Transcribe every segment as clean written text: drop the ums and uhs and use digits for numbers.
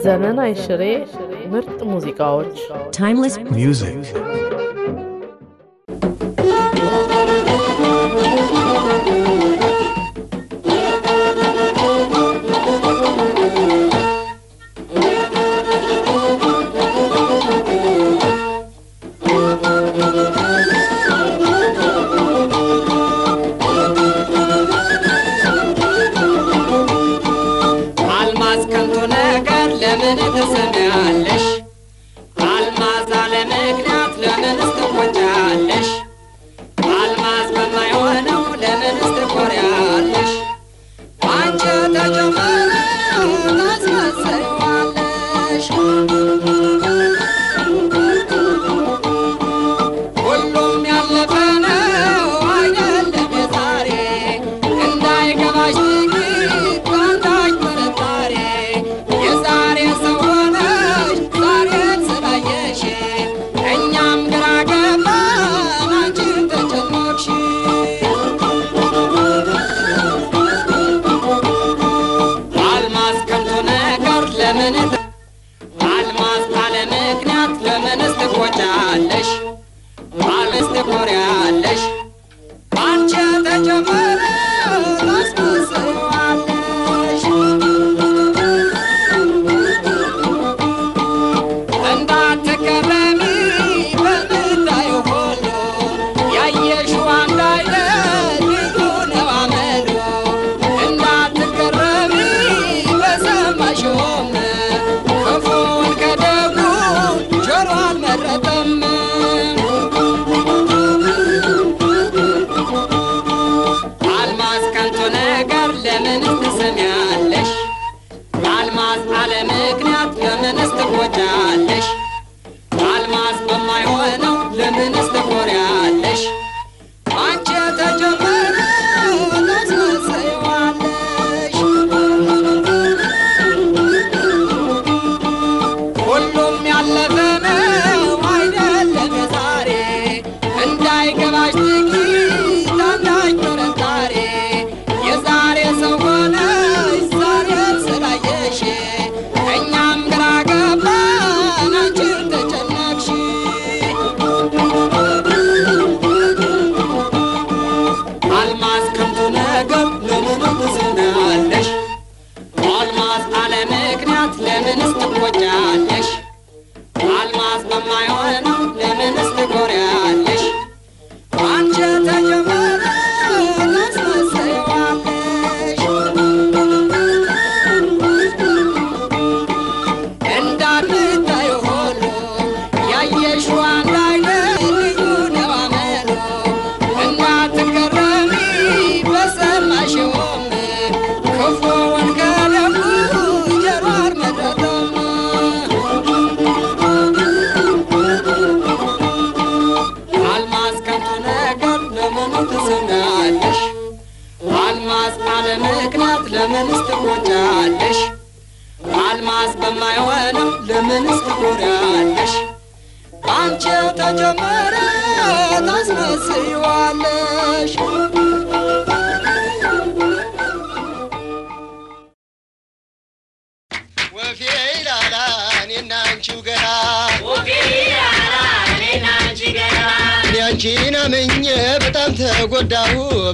ዘመን አይሽሬ ምርጥ ሙዚቃዎች timeless music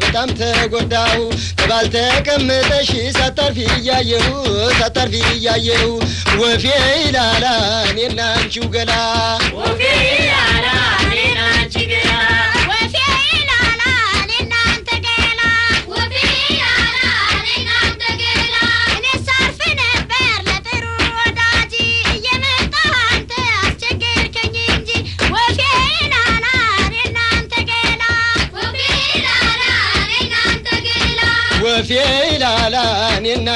በጣም ተጎዳው ተባልተቀመጠሽ ሳታርፊ ያየው ወፌ ይላላ እኔና አንቺው ገላ ወፌ ይላላ እኔና አንቺ ገላ ወፌ ይላላ እኔና አንተ ገላ ወፌ ይላላ እኔና አንተ ገላ እኔ ሳርፍ ነበር ለጥሩ ወዳጅ እየመጣህ አንተ አስቸገርከኝ እንጂ ወፌ ይላላ እኔና አንተ ገላ ወፌ ይላላ እኔና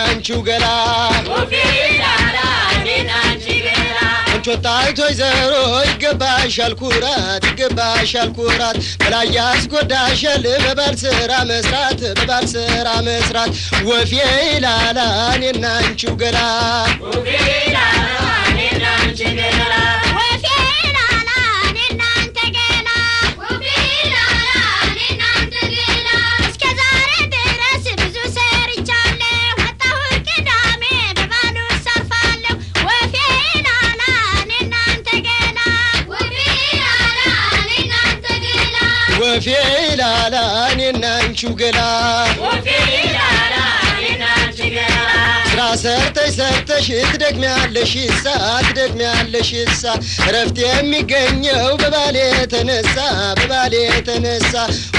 አንቺው ገላ ወፌ ይላላ እኔና አንቺ ገላ አንቾታይቶይ ዘሮ ይገባሻል ኩራት በላይ ያስጎዳሻል በባል ስራ መስራት ወፌ ይላላ እኔና አንቺው ገላ ወፌ ይላላ እኔና አንቺ ገላ ወፌ ይላላ እኔና አንተ ገላ ወፌ ይላላ እኔና አንተ ገላ እስከ ዛሬ ድረስ ብዙ ሰርቻለሁ ወጣሁ ቅዳ وفي لالا ننانشو قلا وفي لالا ننانشو قلا سرتش تدقمي على شيسا تدقمي على شيسا رفت يمي قنيو ببالي تنسا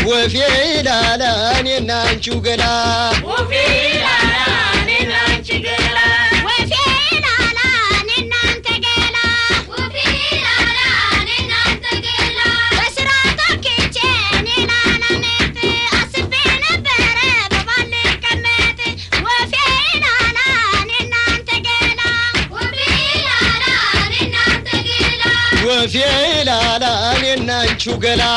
وفي لالا ننانشو قلا وفي لالا ننانشو قلا وفي لالا ننانت قلا وفي لالا ننانت قلا وسراتك جاني لالا ميت أسفي نبرة ببالي كميت وفي لالا ننانت قلا وفي لالا ننانت قلا وفي لالا ننانشو قلا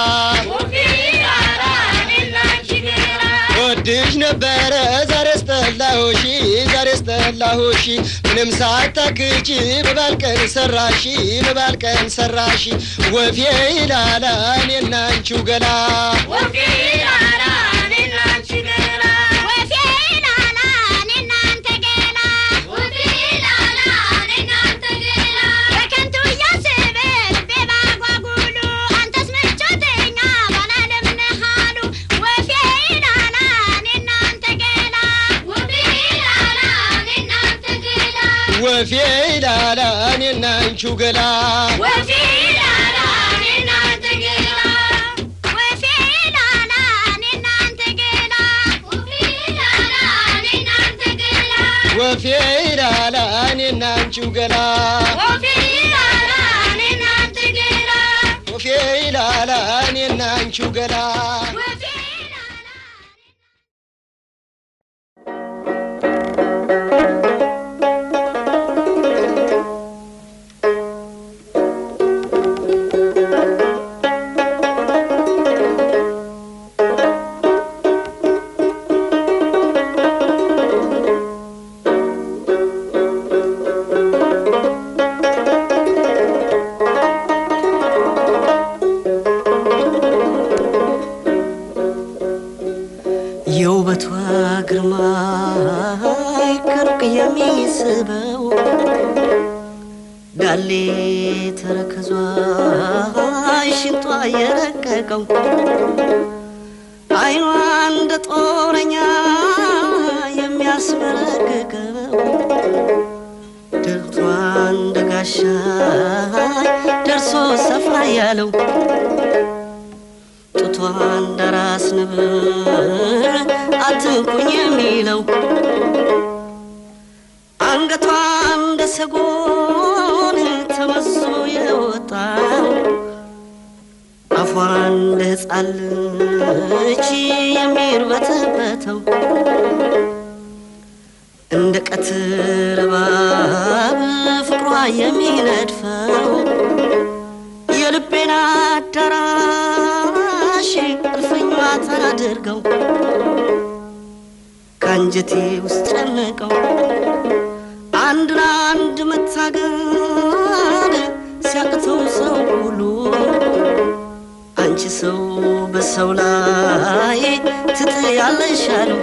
وفي لالا ننانشو قلا وديش نبرة زار استلاهوشي من مساعتك جي ببالكن سراشي وفي لالا ننانشو قلا وفي لالا ننانشو قلا وفي لالا ننانت قلا وفي لالا ننانت قلا وكنتو يا سبل بباقوا قولوا أنت اسمك جدينا ولا لمن حالو وفي لالا ننانت قلا وفي لالا ننانت قلا وفي لالا ننانشو قلا وفي لالا ننانت قلا وفي لالا ننانت قلا وفي لالا ننانت قلا وفي لالا ننانشو قلا وفي لالا ننانت قلا وفي لالا ننانشو قلا وفي የውበቷ ግርማ ከሩቅ የሚስበው ዳሌ ተረከዟ ሽንጧ የረቀቀው አይኗ እንደ ጦረኛ የሚያስመረቅቀው ደርቷ እንደ ጋሻ ደርሶ ሰፋ ያለው ጡቷ እንደ ራስ ነብር አትንኩኝ የሚለው አንገቷ እንደ ሰጎን ተመዞ የወጣው አፏ እንደ ሕፃን ልጅ የሚርበተበተው እንደ ቀትር እባብ ፍቅሯ የሚነድፈው የልቤን አዳራሽ እልፍኟ ታድርገው ካንጀቴ ውስጥ ጨነቀው አንድ ለአንድ መታገል ሲያቅተው ሰው ሁሉ አንቺ ሰው በሰው ላይ ትጥያለሽ አለው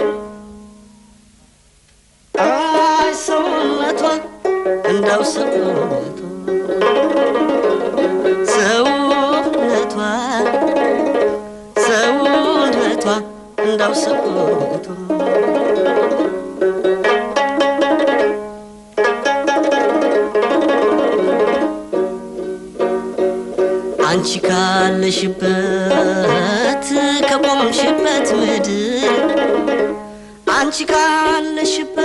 አይ ሰውነቷ እንዳው ሰውነቷ እንዳው ሰውነቷ አንቺ ካለሽበት ከቆምሽበት ምድር አንቺ ካለሽበት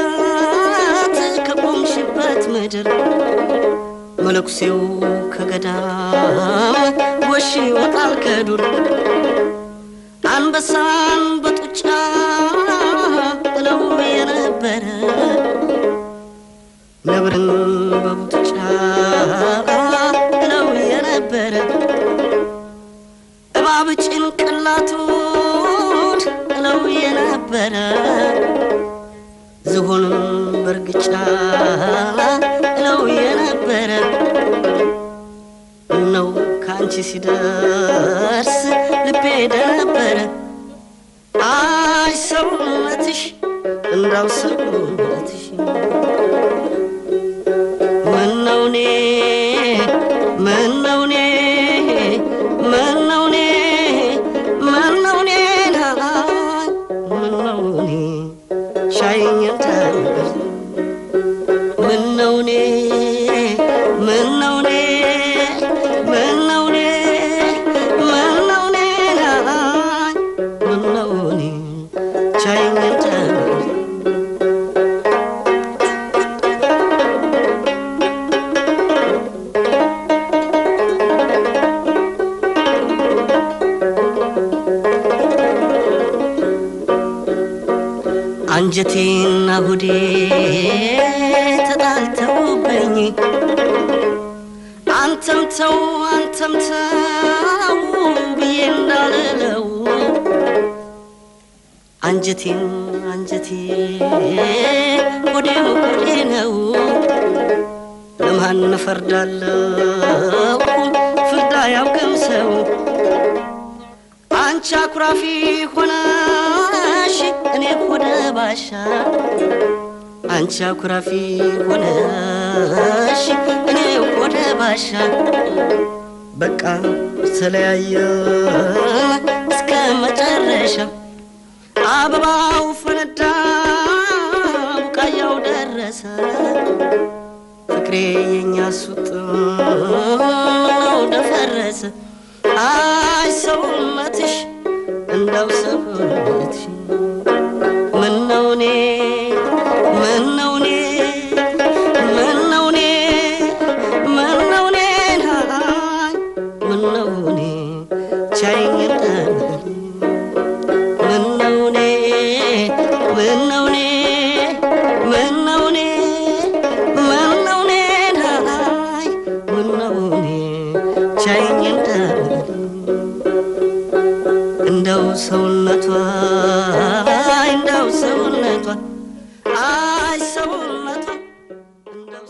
ከቆምሽበት ምድር መለኩሴው ከገዳም ወሽ ይወጣል ከዱር አንበሳን በጡጫ እለው የነበረ ነብርን በጡጫ እለው የነበረ እባብ ጭንቅላቱን እለው የነበረ ዝሆንም በርግጫ እለው የነበረ ነው ካንቺ ሲደርስ ልቤ ደነበረ አይ ሰውነትሽ እንዳው ሰውነትሽ ምነውኔ ምነውኔ ምነውኔ ቻይኝን ተንገስ ምነውኔ ምነውኔ ምነውኔ ምነውኔ ናይ ምነውኔ ቻይኝን ተንገስ አንጀቴና ሆዴ ተጣልተውብኝ አንተም ተው ብዬ እንዳልለው አንጀቴን አንጀቴ ሆዴም ሆዴ ነው ለማን ፈርዳለሁ ፍርድ አያውቅም ሰው አንቺ አኩራፊ ሆነሽ እኔ ሆደ ባሻ አንቺ አኩራፊ ሆነሽ እኔ ሆደ ባሻ በቃ ተለያየን እስከ መጨረሻ አበባው ፈነዳ ቡቃያው ደረሰ ፍቅሬ የኛ ሱጥ ደፈረሰ አይ ሰውነትሽ እንዳው ሰውነትሽ ምነውኔ ምነውኔ ምነውኔ ምነውኔ ናይ ምነውኔ ቻይኝን ምነውኔ ምነውኔ ምነውኔ ምነውኔ ናይ ምነውኔ ቻይኝን እንደው ሰውነቷ እንደው ሰውነቷ አይ ሰውነቷ እንደው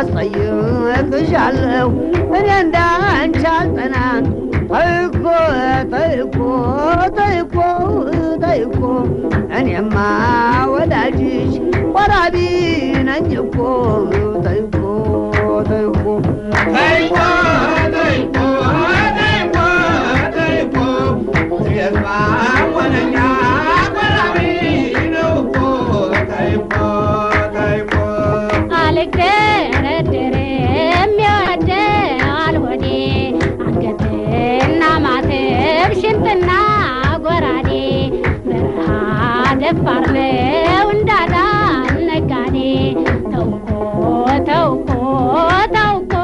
አስጠይቅሻለሁ እኔ እንዳንቺ አልጠና ተይኮ ተይኮ ተይኮ ተይኮ እኔማ ወዳጅሽ ቆራቢ ነኝ እኮ ተይኮ ተይኮ ተይኮ ተይኮ ተይኮ ተይኮ የማ ወነኛ ቆራቢ ነው እኮ ተይኮ ተይኮ አልደረደርም ይወደዋል ሆዴ አንገትና ማተብ ሽንጥና ጎራዴ በረሃ ደፋር ነው እንዳዳ ነጋዴ ተውኮ ተውኮ ተውኮ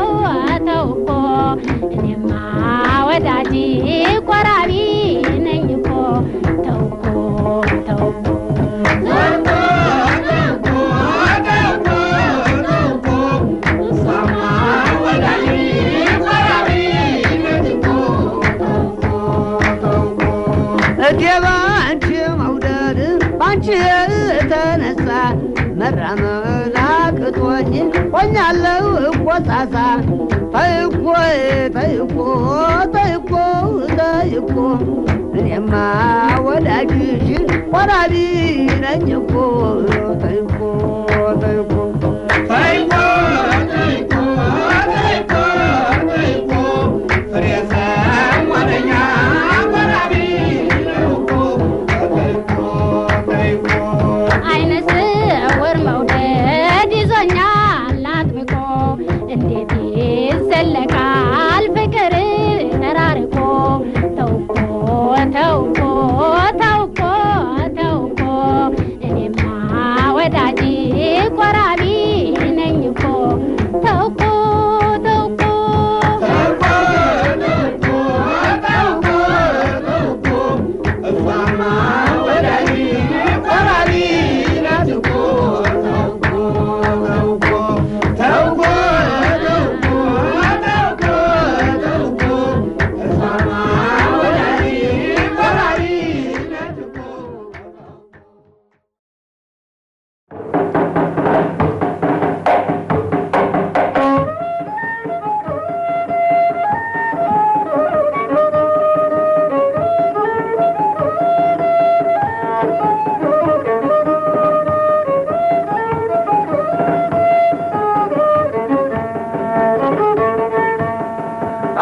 ተውኮ እኔማ ወዳጅ ቆራቢ ነኝ እኮ ተውኮ ተውኮ ባንቺ መውደድ ባንቺ የተነሳ መራመድ አቅቶኝ ሆኛለሁ እኮ ጣሳ ተይኮ ተይኮ ተይኮ ተይኮ እኔማ ወዳጅሽ ቆራቢ ነኝ እኮ ተይኮ ተይኮ ተይኮ ተይኮ ተይኮ ተይኮ ፍሬሰ ወደኛ ቆራቢ አይነ ስውር መውደድ ይዞኛል አጥብቆ እንዴት ይዘለቃል ፍቅር ተራርቆ ተውኮ ተውኮ ተውኮ ተውኮ እኔማ ወዳጅ ቆራቢ ነኝ እኮ ተውኮ ተውኮ ተውኮ ተውኮ ተውኮ ተውኮ እሷማ ወዳጅ ቆራቢ ናት እኮ ተውኮ ተውኮ ተውኮ ተውኮ ተውኮ ተውኮ እሷማ ወዳጅ ቆራቢ ናት እኮ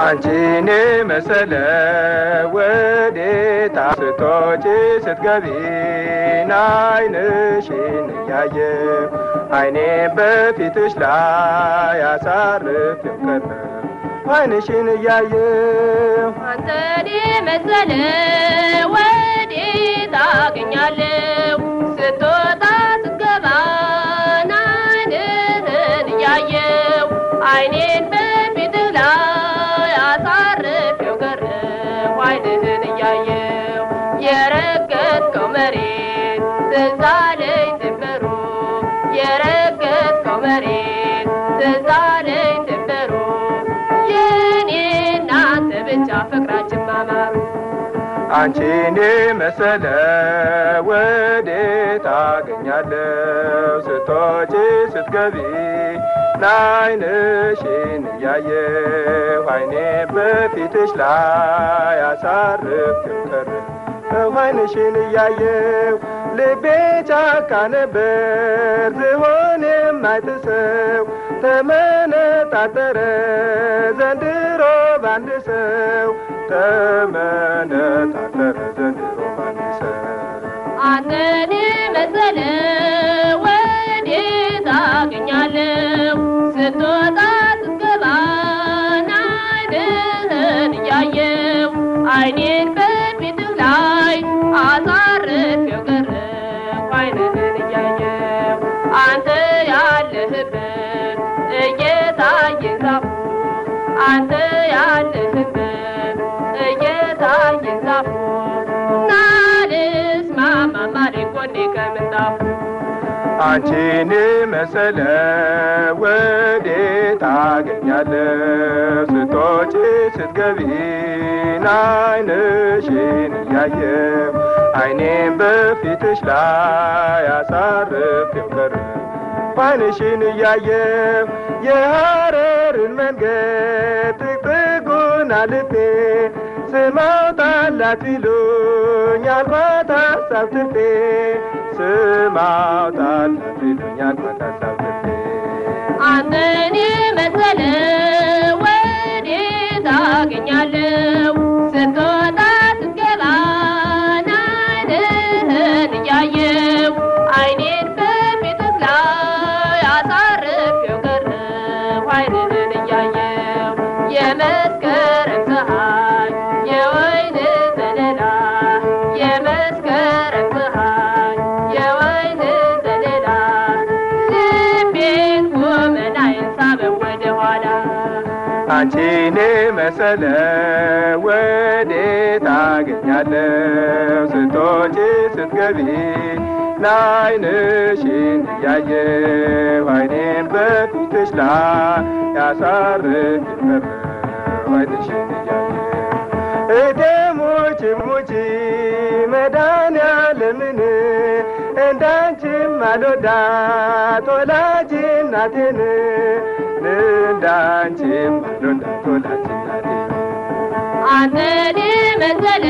አንቺን መሰለ ወዴታ ስትወጪ ስትገቢ አይንሽን እያየሁ አይኔ በፊትሽ ላይ አሳርፌው ቀረ አይንሽን እያየሁ አንተን መሰለ ወዴት አገኛለሁ ስትወጣ ስትገባ አይንህን እያየሁ አይኔን በፊትህ ላይ አሳርፌው ቀረሁ አይንህን እያየሁ የረገጥከው መሬት ትዝ አለኝ ድንበሩ የረገጥከው መሬት ትዝ አለኝ ድንበሩ የኔና አንተ ብቻ ፍቅራችን ማማሩ አንቺን መሰለ ወዴት አገኛለሁ ስትወጪ ስትገቢ አይንሽን እያየሁ አይኔ በፊትሽ ላይ አሳርፌው ቀረሁ አይንሽን እያየሁ ልቤ ጫካ ነበር ዝሆን የማይጥሰው ተመነጣጠረ ዘንድሮ ባንድ ሰው ተመነጣጠረ ዘንድሮ ባንድ ሰው አንተን መሰለ ወዴት አገኛለሁ ስትወጣ ስትገባ አይንህን እያየሁ አይኔን በፊትህ ላይ አሳርፌው ቀረሁ አይንህን እያየሁ አንተ ያለህበት እየታየኝ ዛፉ አንተ ያለህበት እየታየኝ ዛፉ ናልስማማ ጎኔ ከምንጣፉ አንቺን መሰለ ወዴት አገኛለሁ ስትወጪ ስትገቢ አይንሽን እያየሁ አይኔን በፊትሽ ላይ አሳርፌው ቀረሁ አይንሽን እያየሁ የሐረርን መንገድ ጥቅጥቁን አልፌ ስማውጣላት ቢሉኝ አልኳት ሀሳብ ትርፌ ስማውጣላት ቢሉኝ አልኳት ሀሳብ ትርፌ አንተን የመሰለ ወዴት አገኛለሁ ስትወጣ ስትገባ ዓይንህን እያየሁ ዓይኔን በፊትህ ላይ አሳርፌው ቀረሁ ዓይንህን እያየሁ የመስከረም ፀሐይ የወይን ዘለላ የመስከረም ፀሐይ የወይን ዘለላ ልቤን ቁመናዬን ሳበው ወደ ኋላ አንቺን መሰለ ወዴት አገኛለሁ ስትወጪ ስትገቢ ዓይንሽን እያየሁ ዓይኔን በፊትሽ ላይ ያሳርፍ ቀረሁ ዓይንሽን እያየሁ እደሙች ሙቺ መድኃኒዓለምን እንዳንቺም አልወዳት ወላጅ እናቴን እንዳንቺም አልወዳት ወላጅ እናቴን አንተን የመሰለ